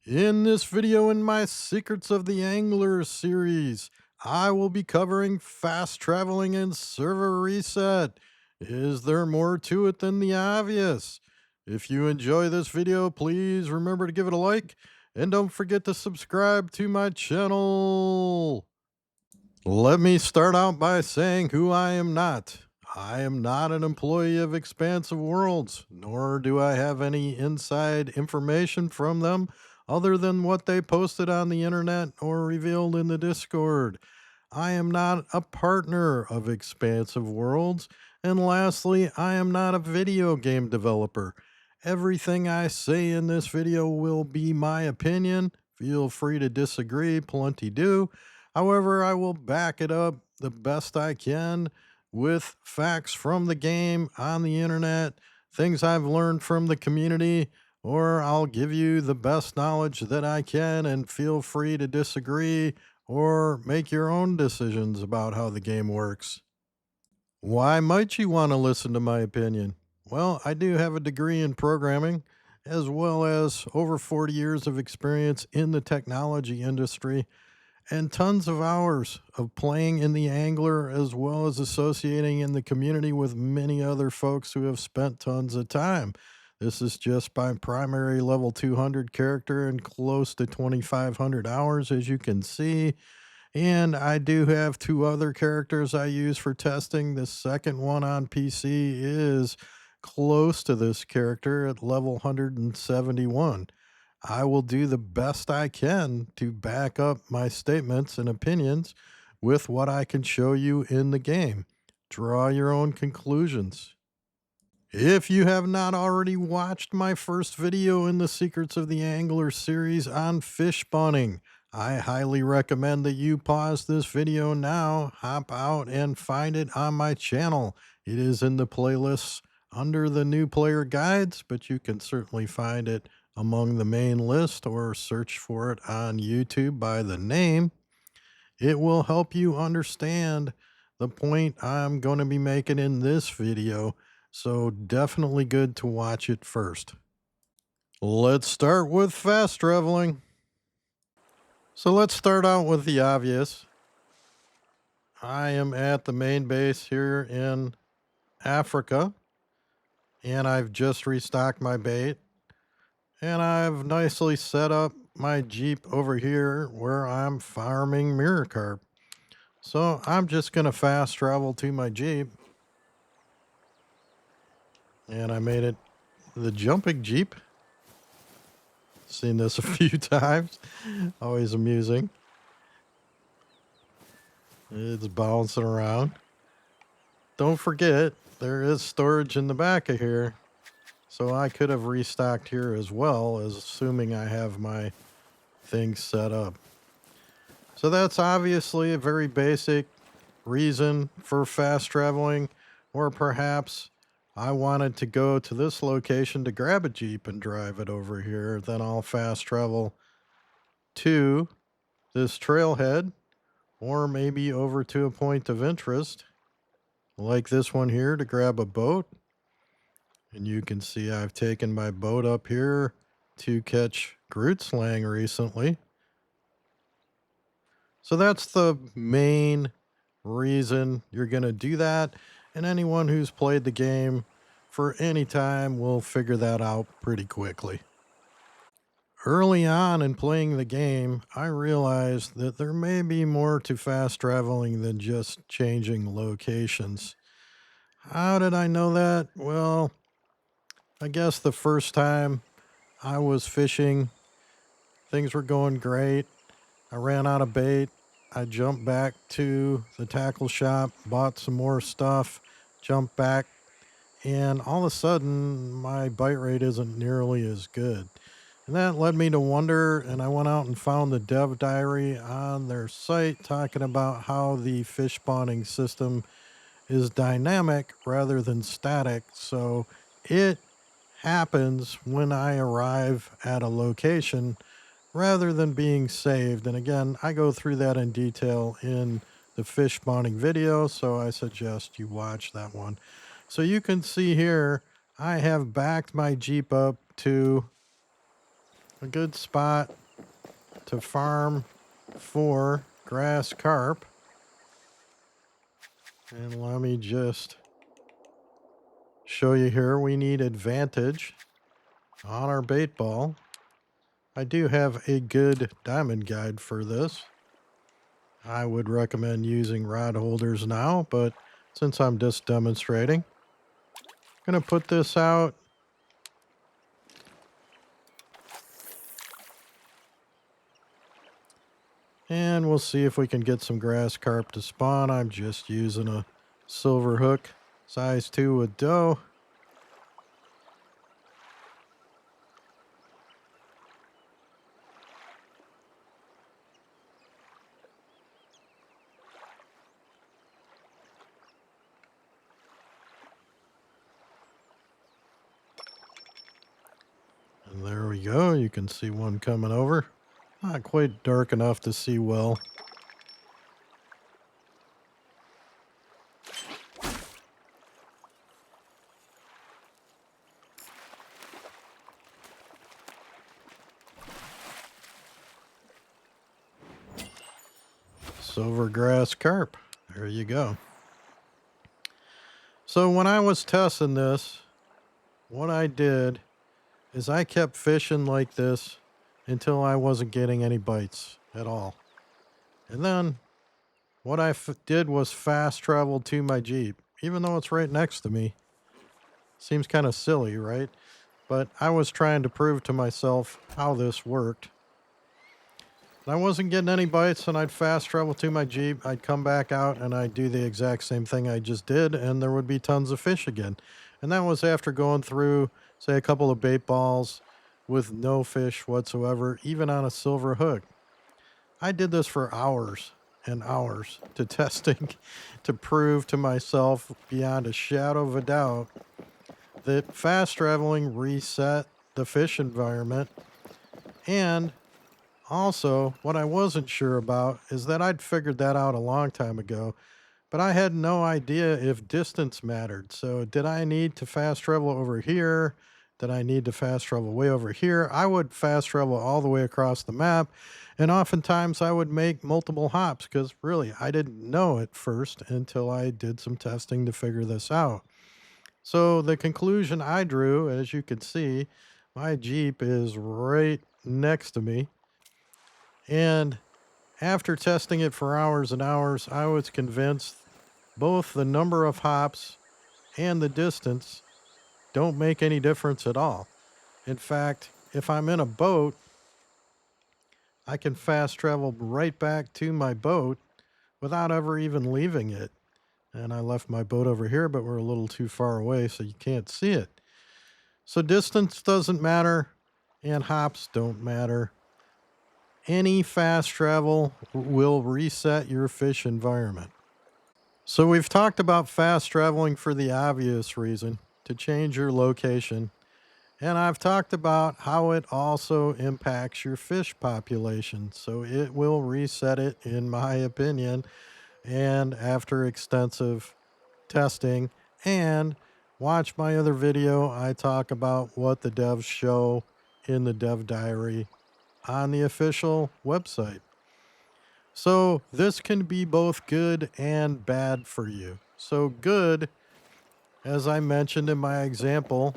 In this video in my Secrets of the Angler series, I will be covering fast traveling and server reset. Is there more to it than the obvious? If you enjoy this video, please remember to give it a like and don't forget to subscribe to my channel. Let me start out by saying who I am not. I am not an employee of Expansive Worlds, nor do I have any inside information from them other than what they posted on the internet or revealed in the Discord. I am not a partner of Expansive Worlds. And lastly, I am not a video game developer. Everything I say in this video will be my opinion. Feel free to disagree, plenty do. However, I will back it up the best I can with facts from the game on the internet, things I've learned from the community, or I'll give you the best knowledge that I can and feel free to disagree or make your own decisions about how the game works. Why might you want to listen to my opinion? Well, I do have a degree in programming as well as over 40 years of experience in the technology industry and tons of hours of playing in the angler as well as associating in the community with many other folks who have spent tons of time. This is just my primary level 200 character and close to 2,500 hours, as you can see. And I do have two other characters I use for testing. The second one on PC is close to this character at level 171. I will do the best I can to back up my statements and opinions with what I can show you in the game. Draw your own conclusions. If you have not already watched my first video in the Secrets of the Angler series on fish spawning, I highly recommend that you pause this video now, hop out, and find it on my channel. It is in the playlists under the new player guides, but you can certainly find it among the main list or search for it on YouTube by the name. It will help you understand the point I'm going to be making in this video, so definitely good to watch it first. Let's start with fast traveling. So let's start out with the obvious. I am at the main base here in Africa, and I've just restocked my bait, and I've nicely set up my Jeep over here where I'm farming mirror carp. So I'm just going to fast travel to my Jeep, and I made it the jumping Jeep. Seen this a few times. Always amusing. It's bouncing around. Don't forget, there is storage in the back of here. So I could have restocked here as well, as assuming I have my things set up. So that's obviously a very basic reason for fast traveling, or perhaps I wanted to go to this location to grab a Jeep and drive it over here. Then I'll fast travel to this trailhead, or maybe over to a point of interest like this one here to grab a boat. And you can see I've taken my boat up here to catch Grootslang recently. So that's the main reason you're going to do that. And anyone who's played the game for any time will figure that out pretty quickly. Early on in playing the game, I realized that there may be more to fast traveling than just changing locations. How did I know that? Well, I guess the first time I was fishing, things were going great. I ran out of bait. I jumped back to the tackle shop, bought some more stuff, jumped back, and all of a sudden my bite rate isn't nearly as good. And that led me to wonder, and I went out and found the dev diary on their site talking about how the fish spawning system is dynamic rather than static. So it happens when I arrive at a location rather than being saved. And again, I go through that in detail in the fish spawning video, so I suggest you watch that one. So you can see here, I have backed my Jeep up to a good spot to farm for grass carp. And let me just show you here. We need advantage on our bait ball. I do have a good diamond guide for this. I would recommend using rod holders now, but since I'm just demonstrating, I'm going to put this out. And we'll see if we can get some grass carp to spawn. I'm just using a silver hook, size 2 with dough. And there we go. You can see one coming over. Not quite dark enough to see well. Silver grass carp. There you go. So when I was testing this, what I did is I kept fishing like this until I wasn't getting any bites at all. And then what I did was fast travel to my Jeep, even though it's right next to me. Seems kind of silly, right? But I was trying to prove to myself how this worked. I wasn't getting any bites, and I'd fast travel to my Jeep. I'd come back out, and I'd do the exact same thing I just did, and there would be tons of fish again. And that was after going through, say, a couple of bait balls with no fish whatsoever, even on a silver hook. I did this for hours and hours to testing to prove to myself beyond a shadow of a doubt that fast traveling reset the fish environment. And also, what I wasn't sure about is that I'd figured that out a long time ago, but I had no idea if distance mattered. So, did I need to fast travel over here? Did I need to fast travel way over here? I would fast travel all the way across the map, and oftentimes I would make multiple hops because really I didn't know at first until I did some testing to figure this out. So, the conclusion I drew, as you can see, my Jeep is right next to me. And after testing it for hours and hours, I was convinced both the number of hops and the distance don't make any difference at all. In fact, if I'm in a boat, I can fast travel right back to my boat without ever even leaving it. And I left my boat over here, but we're a little too far away, so you can't see it. So distance doesn't matter, and hops don't matter. Any fast travel will reset your fish environment. So we've talked about fast traveling for the obvious reason, to change your location. And I've talked about how it also impacts your fish population. So it will reset it, in my opinion, and after extensive testing. And watch my other video. I talk about what the devs show in the dev diary on the official website. So this can be both good and bad for you. So good, as I mentioned in my example,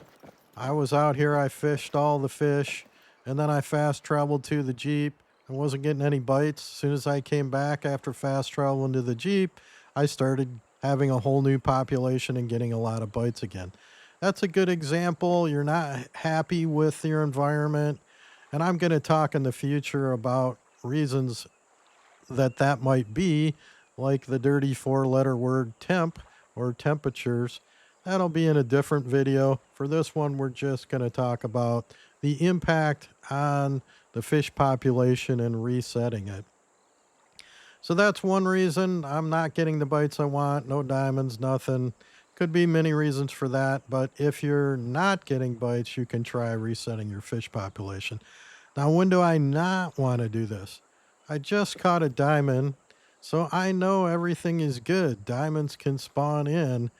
I was out here, I fished all the fish, and then I fast traveled to the Jeep. I wasn't getting any bites. As soon as I came back after fast traveling to the Jeep, I started having a whole new population and getting a lot of bites again. That's a good example. You're not happy with your environment. And I'm going to talk in the future about reasons that might be, like the dirty 4-letter word temp or temperatures. That'll be in a different video. For this one, we're just going to talk about the impact on the fish population and resetting it. So that's one reason I'm not getting the bites I want. No diamonds, nothing. Could be many reasons for that, but if you're not getting bites, you can try resetting your fish population. Now, when do I not want to do this? I just caught a diamond, so I know everything is good. Diamonds can spawn in.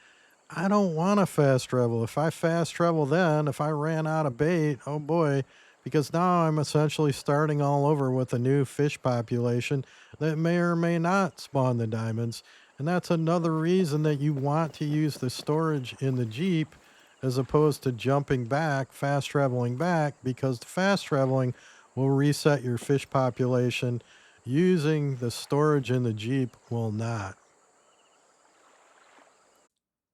I don't want to fast travel. If I fast travel then, if I ran out of bait, oh boy, because now I'm essentially starting all over with a new fish population that may or may not spawn the diamonds. And that's another reason that you want to use the storage in the Jeep as opposed to jumping back, fast traveling back, because the fast traveling will reset your fish population. Using the storage in the Jeep will not.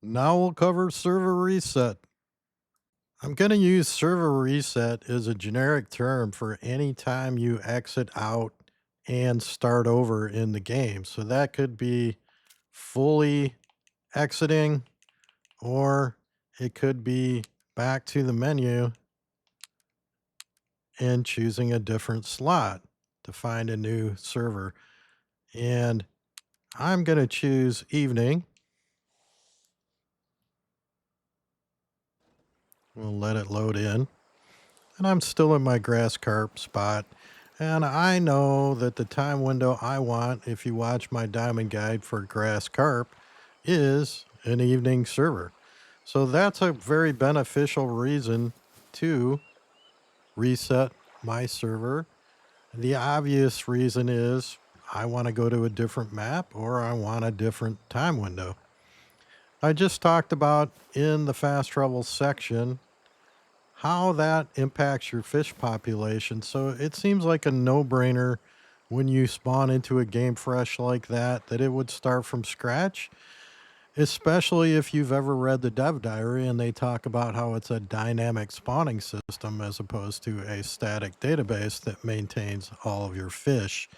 Now we'll cover server reset. I'm going to use server reset as a generic term for any time you exit out and start over in the game. So that could be fully exiting, or it could be back to the menu and choosing a different slot to find a new server. And I'm going to choose evening. We'll let it load in. And I'm still in my grass carp spot. And I know that the time window I want, if you watch my diamond guide for grass carp, is an evening server. So that's a very beneficial reason to reset my server. The obvious reason is I want to go to a different map or I want a different time window. I just talked about in the fast travel section how that impacts your fish population. So it seems like a no-brainer when you spawn into a game fresh like that it would start from scratch, especially if you've ever read the dev diary and they talk about how it's a dynamic spawning system as opposed to a static database that maintains all of your fish.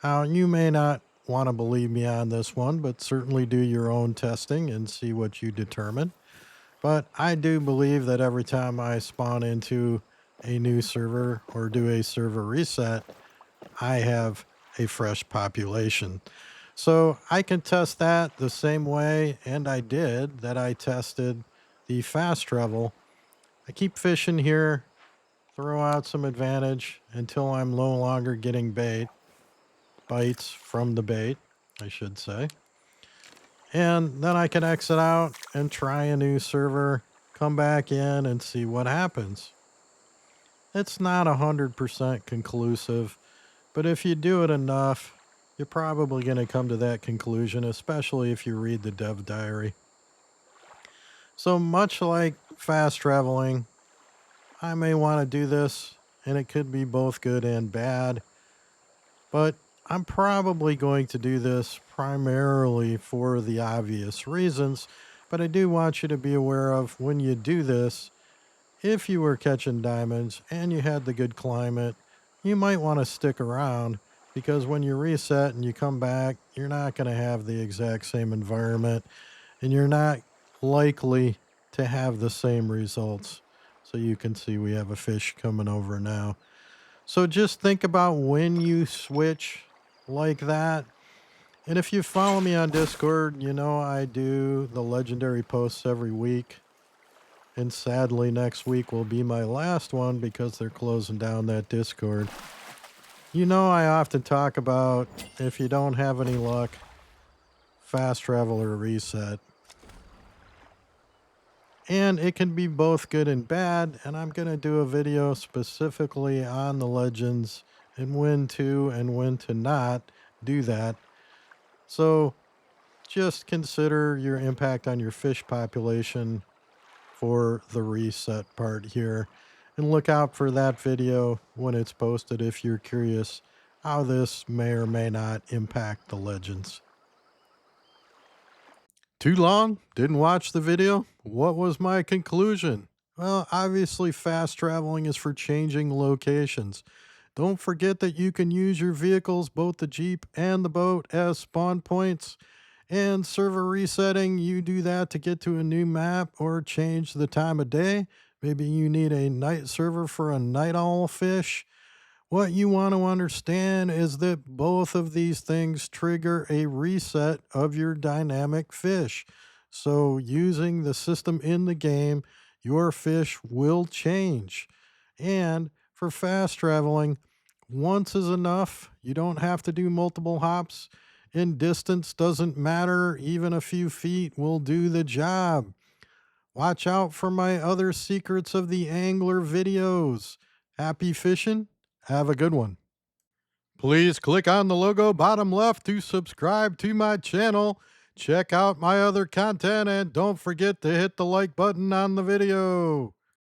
Now, you may not want to believe me on this one, but certainly do your own testing and see what you determine. But I do believe that every time I spawn into a new server or do a server reset, I have a fresh population. So I can test that the same way, and I did, that I tested the fast travel. I keep fishing here, throw out some advantage until I'm no longer getting bites from the bait, I should say. And then I can exit out and try a new server, come back in and see what happens. It's not 100% conclusive, but if you do it enough, you're probably going to come to that conclusion, especially if you read the dev diary. So much like fast traveling, I may want to do this, and it could be both good and bad, but I'm probably going to do this primarily for the obvious reasons. But I do want you to be aware of when you do this, if you were catching diamonds and you had the good climate, you might want to stick around because when you reset and you come back, you're not going to have the exact same environment and you're not likely to have the same results. So you can see we have a fish coming over now. So just think about when you switch like that. And if you follow me on Discord, you know I do the legendary posts every week. And sadly, next week will be my last one because they're closing down that Discord. You know, I often talk about if you don't have any luck, fast travel or reset. And it can be both good and bad. And I'm going to do a video specifically on the legends and when to not do that. So just consider your impact on your fish population for the reset part here and look out for that video when it's posted if you're curious how this may or may not impact the legends. Too long? Didn't watch the video? What was my conclusion? Well, obviously fast traveling is for changing locations. Don't forget that you can use your vehicles, both the Jeep and the boat, as spawn points. And server resetting, you do that to get to a new map or change the time of day. Maybe you need a night server for a night owl fish. What you want to understand is that both of these things trigger a reset of your dynamic fish. So, using the system in the game, your fish will change. And for fast traveling, once is enough. You don't have to do multiple hops. And distance doesn't matter. Even a few feet will do the job. Watch out for my other Secrets of the Angler videos. Happy fishing. Have a good one. Please click on the logo bottom left to subscribe to my channel. Check out my other content and don't forget to hit the like button on the video.